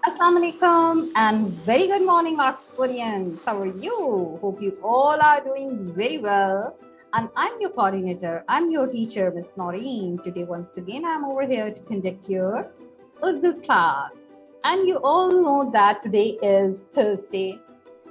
Assalamu alaikum and very good morning, Oxfordians. How are you? Hope you all are doing very well. And I'm your coordinator. I'm your teacher, Miss Noreen. Today, once again, I'm over here to conduct your Urdu class. And you all know that today is Thursday,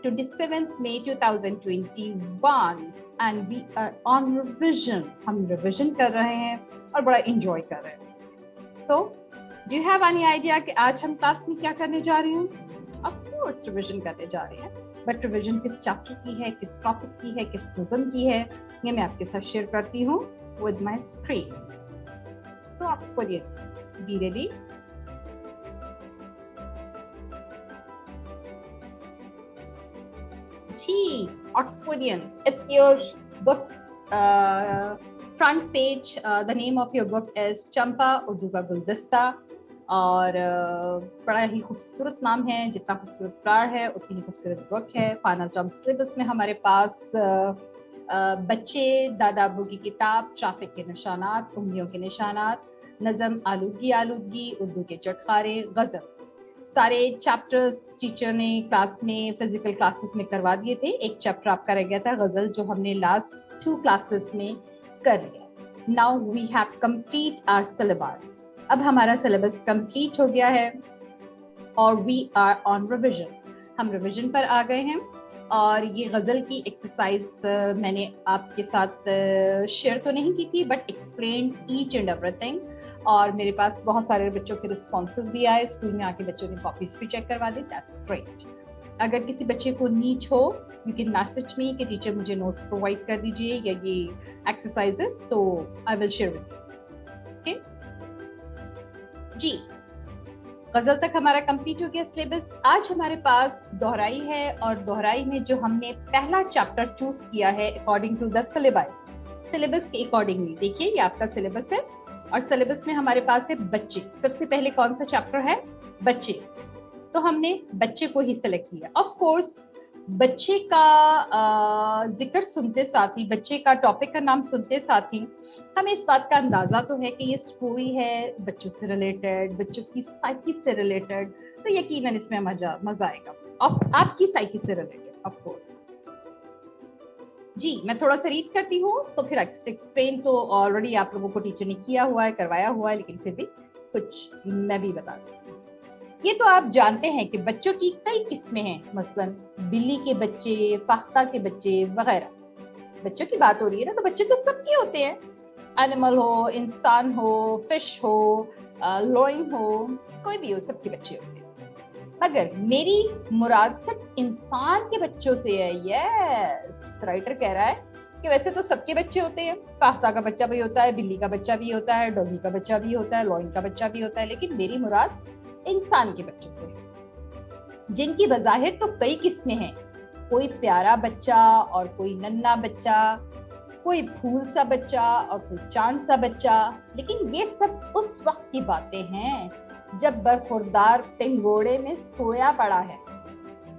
27th May 2021. And we are on revision. हम revision कर रहे हैं और बड़ा enjoy कर रहे हैं. So, do you have any idea कि आज हम क्लास में क्या करने जा रहे हैं? Of course रिविजन करने जा रहे हैं, बट रिविजन किस चैप्टर की है, किस टॉपिक की है, किस नज़म की है, ये मैं आपके साथ शेयर करती हूँ with my screen. So Oxfordians, be ready. Ji, Oxfordian, it's your book front page. The name of your book is चंपा उर्दू का गुलदस्ता. और बड़ा ही खूबसूरत नाम है, जितना खूबसूरत प्रार है उतनी ही खूबसूरत बुक है. फाइनल टर्म सिलेबस में हमारे पास बच्चे, दादा अबू की किताब, ट्रैफिक के निशानात, उंगलियों के निशानात, नज़म आलूदगी आलूदगी, उर्दू के चटखारे, गज़ल, सारे चैप्टर्स टीचर ने क्लास में फिजिकल क्लासेस में करवा दिए थे. एक चैप्टर आपका रह गया था गज़ल, जो हमने लास्ट 2 क्लासेस में कर लिया. Now we have complete our syllabus. अब हमारा सिलेबस कंप्लीट हो गया है और वी आर ऑन रिविजन. हम रिविजन पर आ गए हैं और ये गज़ल की एक्सरसाइज मैंने आपके साथ शेयर तो नहीं की थी, but explain each and everything. और मेरे पास बहुत सारे बच्चों के रिस्पॉन्सेज भी आए. स्कूल में आके बच्चों ने कॉपीज भी चेक करवा दी. That's great. अगर किसी बच्चे को नीड हो, यू कैन मैसेज मी कि टीचर मुझे नोट्स प्रोवाइड कर दीजिए या ये एक्सरसाइजेस, तो I will share with you. Okay जी, गजल तक हमारा कंप्लीट हो गया सिलेबस. आज हमारे पास दोहराई है और दोहराई में जो हमने पहला चैप्टर चूज किया है अकॉर्डिंग टू द सिलेबस के अकॉर्डिंगली. देखिए ये आपका सिलेबस है और सिलेबस में हमारे पास है बच्चे. सबसे पहले कौन सा चैप्टर है? बच्चे. तो हमने बच्चे को ही सिलेक्ट किया. ऑफ कोर्स बच्चे का जिक्र सुनते साथ ही, बच्चे का टॉपिक का नाम सुनते साथ ही हमें इस बात का अंदाजा तो है कि ये स्टोरी है बच्चों से रिलेटेड, बच्चों की साइकी से रिलेटेड, तो यकीनन इसमें मजा आएगा. आपकी साइकी से रिलेटेड ऑफ कोर्स. जी, मैं थोड़ा सा रीड करती हूँ तो फिर एक्सप्लेन तो ऑलरेडी आप लोगों को टीचर ने किया हुआ है, करवाया हुआ है, लेकिन फिर भी कुछ मैं भी बता दूँ. ये तो आप जानते हैं कि बच्चों की कई किस्में हैं. मसलन बिल्ली के बच्चे, फाख्ता के बच्चे वगैरह. बच्चों की बात हो रही है ना, तो बच्चे तो सबके होते हैं. एनिमल हो, इंसान हो, फिश हो, लॉइन हो, कोई भी हो, सबके बच्चे होते हैं. मगर मेरी मुराद सिर्फ इंसान के बच्चों से है. यस, राइटर कह रहा है कि वैसे तो सबके बच्चे होते हैं. फाख्ता का बच्चा भी होता है, बिल्ली का बच्चा भी होता है, डॉगी का बच्चा भी होता है, लॉइन का बच्चा भी होता है, लेकिन मेरी मुराद इंसान के बच्चों से, जिनकी बज़ाहिर तो कई किस्में हैं. कोई प्यारा बच्चा और कोई नन्हा बच्चा, कोई फूल सा बच्चा और कोई चांद सा बच्चा. लेकिन ये सब उस वक्त की बातें हैं जब बरखुरदार पिंगोड़े में सोया पड़ा है.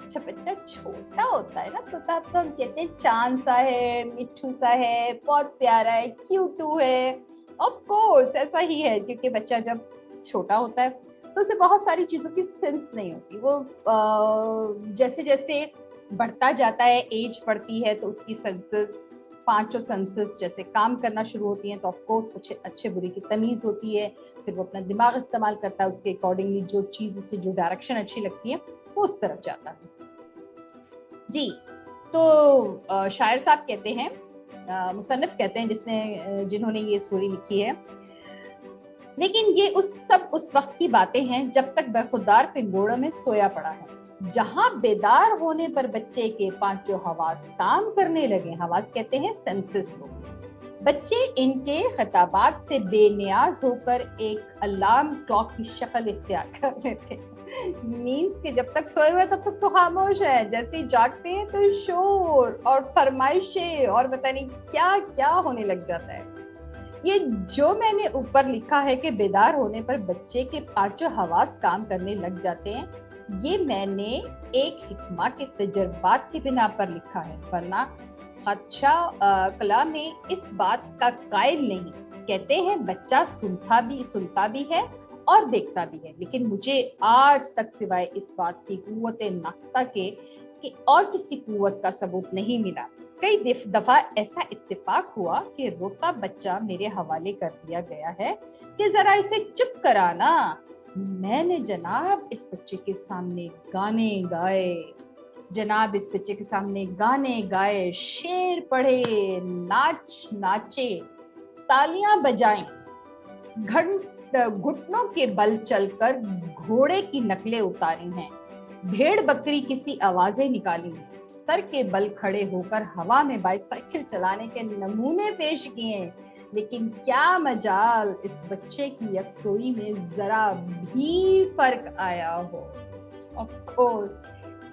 अच्छा, बच्चा छोटा होता है ना, तो तब तो हम कहते हैं चांद सा है, मिट्ठू सा है, बहुत प्यारा है, क्यूटू है. ऑफ कोर्स ऐसा ही है, क्योंकि बच्चा जब छोटा होता है तो उसे बहुत सारी चीजों की सेंस नहीं होती. वो जैसे जैसे बढ़ता जाता है, एज बढ़ती है, तो उसकी सेंसेस, 5 सेंसेस जैसे काम करना शुरू होती हैं, तो ऑफ कोर्स अच्छे बुरे की तमीज होती है. फिर वो अपना दिमाग इस्तेमाल करता है, उसके अकॉर्डिंगली जो चीज उसे, जो डायरेक्शन अच्छी लगती है वो उस तरफ जाता है. जी, तो शायर साहब कहते हैं, मुसन्निफ कहते हैं जिन्होंने ये स्टोरी लिखी है, लेकिन ये उस वक्त की बातें हैं जब तक बरखुरदार पिंगोड़ों में सोया पड़ा है, जहां बेदार होने पर बच्चे के 5 हवास काम करने लगे. हवास कहते हैं सेंसेस को. बच्चे इनके खिताबात से बेनियाज होकर एक अलार्म क्लॉक की शक्ल इख्तियार कर लेते हैं. मीन्स कि जब तक सोए हुए तब तक तो खामोश है, जैसे ही जागते हैं तो शोर और फरमाइशें और पता नहीं क्या क्या होने लग जाता है. ये जो मैंने ऊपर लिखा है कि बेदार होने पर बच्चे के 5 हवास काम करने लग जाते हैं, ये मैंने एक हिकमा के तजर्बात की बिना पर लिखा है, वरना खदशा कलाम में इस बात का कायल नहीं. कहते हैं बच्चा सुनता भी है और देखता भी है, लेकिन मुझे आज तक सिवाय इस बात की कुव्वत नख्ता के कि और किसी कुव्वत का सबूत नहीं मिला। कई दफा ऐसा इत्तेफाक हुआ कि रोता बच्चा मेरे हवाले कर दिया गया है कि जरा इसे चुप कराना। मैंने जनाब इस बच्चे के सामने गाने गाए, शेर पढ़े, नाचे, तालियां बजाएं, घुटनों के बल चलकर घोड़े की नकलें उतारी हैं, भेड़ बकरी किसी आवाजें निकाली, सर के बल खड़े होकर हवा में बाइसाइकिल चलाने के नमूने पेश किए। लेकिन क्या मजाल इस बच्चे की यकसोई में जरा भी फर्क आया हो। ऑफ कोर्स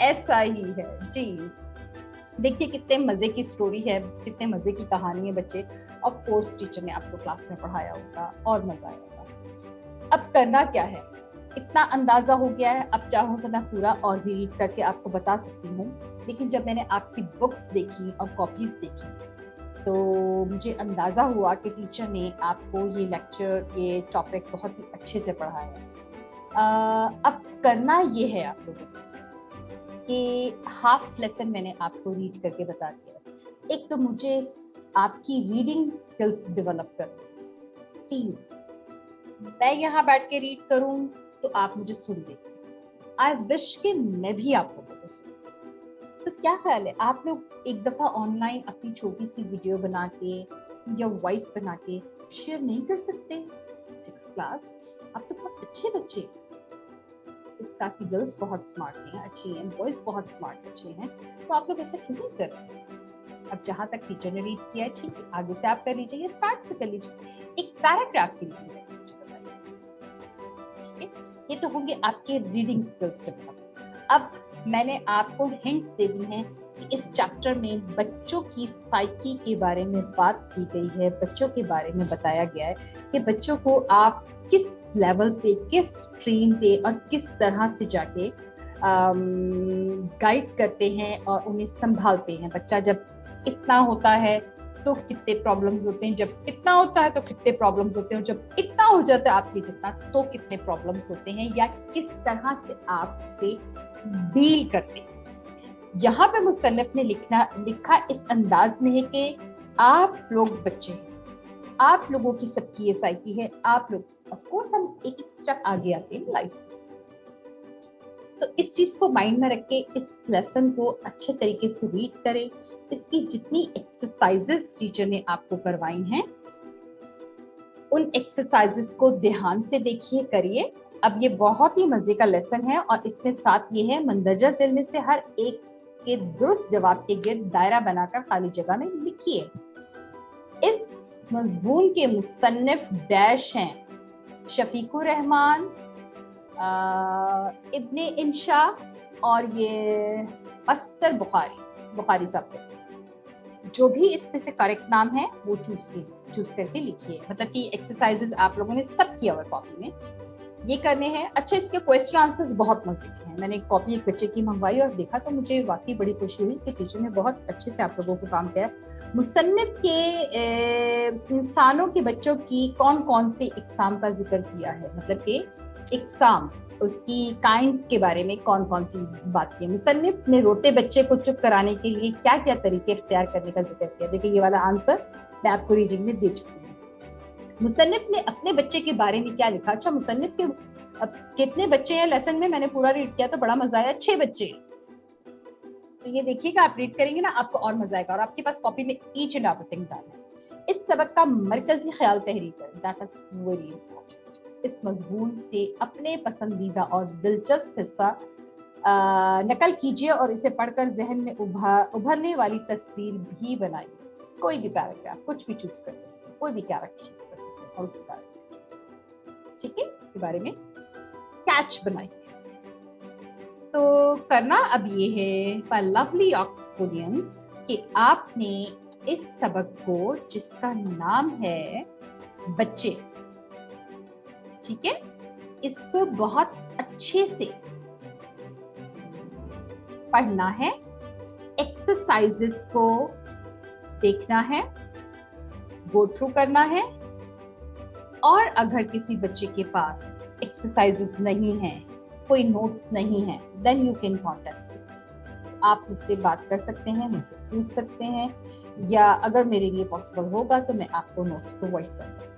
ऐसा ही है जी। देखिए कितने मजे की स्टोरी है, कितने मजे की कहानी है बच्चे। ऑफ कोर्स टीचर ने आपको क्लास में पढ़ाया होगा और मजा आया होगा। अब करना क्या है, इतना अंदाजा हो गया है। अब चाहूँ तो मैं पूरा और भी रीड करके आपको बता सकती हूँ, लेकिन जब मैंने आपकी बुक्स देखी और कॉपीज देखी तो मुझे अंदाजा हुआ कि टीचर ने आपको ये लेक्चर, ये टॉपिक बहुत ही अच्छे से पढ़ाया। अब करना ये है आप लोगों को कि हाफ लेसन मैंने आपको रीड करके बता दिया। एक तो मुझे आपकी रीडिंग स्किल्स डेवलप करनी, प्लीज मैं यहाँ बैठ के रीड करूँ तो आप मुझे सुन लें। आई विश कि मैं भी आप लोगों को सुन। तो क्या ख्याल है, आप लोग एक दफा ऑनलाइन अपनी छोटी सी वीडियो बना के या वॉइस बना के शेयर नहीं कर सकते? 6th क्लास, आप तो बहुत अच्छे बच्चे, 6th क्लास की गर्ल्स बहुत स्मार्ट हैं, अच्छी हैं, बॉयज बहुत स्मार्ट अच्छे हैं, तो आप लोग ऐसा क्यों नहीं कर रहे? अब जहां तक टीचर ने रीड किया है ठीक है, आगे से आप कर लीजिए या स्टार्ट से कर लीजिए। एक पैराग्राफ के लिए ये तो होंगे आपके रीडिंग स्किल्स डेवलप। अब मैंने आपको हिंट्स दे दी हैं कि इस चैप्टर में बच्चों की साइकी के बारे में बात की गई है, बच्चों के बारे में बताया गया है कि बच्चों को आप किस लेवल पे, किस स्ट्रीम पे और किस तरह से जाके गाइड करते हैं और उन्हें संभालते हैं। बच्चा जब इतना होता है तो कितने प्रॉब्लम्स होते हैं, जब इतना होता है तो कितने प्रॉब्लम्स होते हैं, और जब इतना हो जाता है आपके जितना तो कितने प्रॉब्लम्स होते हैं, या किस तरह से आपसे डील करते हैं। यहाँ पे मुसन्निफ ने लिखा इस अंदाज में है कि आप लोग बच्चे हैं, आप लोगों की सबकी ये साइकी है, आप लोग ऑफ कोर्स हम एक एक स्टेप आगे आते हैं लाइफ। तो इस चीज को माइंड में रख के इस लेसन को अच्छे तरीके से रीड करें। इसकी जितनी एक्सरसाइजेस टीचर ने आपको करवाई हैं उन एक्सरसाइजेस को ध्यान से देखिए, करिए। अब ये बहुत ही मजे का लेसन है और इसमें साथ ये है, मंदरजा जेल में से हर एक के दुरुस्त जवाब के गिर्द दायरा बनाकर खाली जगह में लिखिए। इस मजमून के मुसन्निफ डैश हैं शफीकुर रहमान, इब्ने इंशा और ये अस्तर बुखारी साहब। जो भी इसमें से करेक्ट नाम है वो चूज करके लिखिए। मतलब कि एक्सरसाइजेस आप लोगों ने सब किया हुआ कॉपी में, ये करने हैं। अच्छा, इसके क्वेश्चन आंसर्स बहुत मजे के हैं। मैंने कॉपी एक बच्चे की मंगवाई और देखा तो मुझे वाकई बड़ी खुशी हुई कि टीचर ने बहुत अच्छे से आप लोगों को काम किया। मुसन्निफ के इंसानों के बच्चों की कौन कौन से इकसाम का जिक्र किया है, मतलब कि इकसाम, उसकी काइंड्स के बारे में कौन कौन सी बात की। मुसन्निफ ने रोते बच्चे को चुप कराने के लिए क्या क्या तरीके इख्तियार करने का जिक्र किया। देखिए ये वाला आंसर मैं आपको रीडिंग में दे चुकी हूँ। मुसन्निफ ने अपने बच्चे के बारे में क्या लिखा। अच्छा, मुसन्निफ के कितने बच्चे हैं लेसन में, मैंने पूरा रीड किया तो बड़ा मजा आया, 6 बच्चे। तो ये देखिएगा, आप रीड करेंगे ना आपको और मजा आएगा। और आपके पास कॉपी में ईच एंड एवरीथिंग डाल है। इस सबक का मरकजी ख्याल तहरीर है, दैट इज वेरी इंपॉर्टेंट। इस मजमून से अपने पसंदीदा और दिलचस्प हिस्सा नकल कीजिए और इसे पढ़कर जहन में उभरने वाली तस्वीर भी बनाइए। कोई भी पैराग्राफ, कुछ भी चूज कर सकते हैं, कोई भी कैरेक्टर चूज कर सकते हैं और उसके बारे में, ठीक है, इसके बारे में स्केच बनाइए। तो करना अब ये है फॉर लवली ऑक्सफोर्डियंस कि आपने इस सबक को, जिसका नाम है बच्चे, ठीक है, इसको बहुत अच्छे से पढ़ना है, एक्सरसाइजेस को देखना है, गो थ्रू करना है। और अगर किसी बच्चे के पास एक्सरसाइजेस नहीं हैं, कोई नोट्स नहीं है, then you can contact me. आप मुझसे बात कर सकते हैं, मुझसे पूछ सकते हैं, या अगर मेरे लिए पॉसिबल होगा तो मैं आपको नोट्स प्रोवाइड कर सकती हूँ।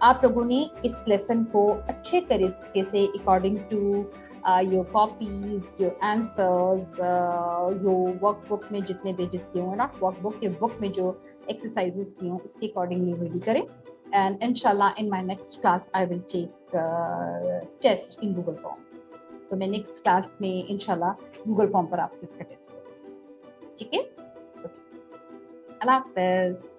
आप लोगों ने इस लेसन को अच्छे तरीके से according to your copies, your answers, जो वर्कबुक में जितने पेजेस किए हुए ना, वर्कबुक के बुक में जो एक्सरसाइजेस किए हों इसके अकॉर्डिंगली रेडी करें। एंड इंशाल्लाह in my next class I will take test in Google form. तो मैं नेक्स्ट क्लास में इंशाल्लाह गूगल फॉर्म पर आपसे इसका टेस्ट करूँगी, ठीक है? अल्लाह हाफ़िज़।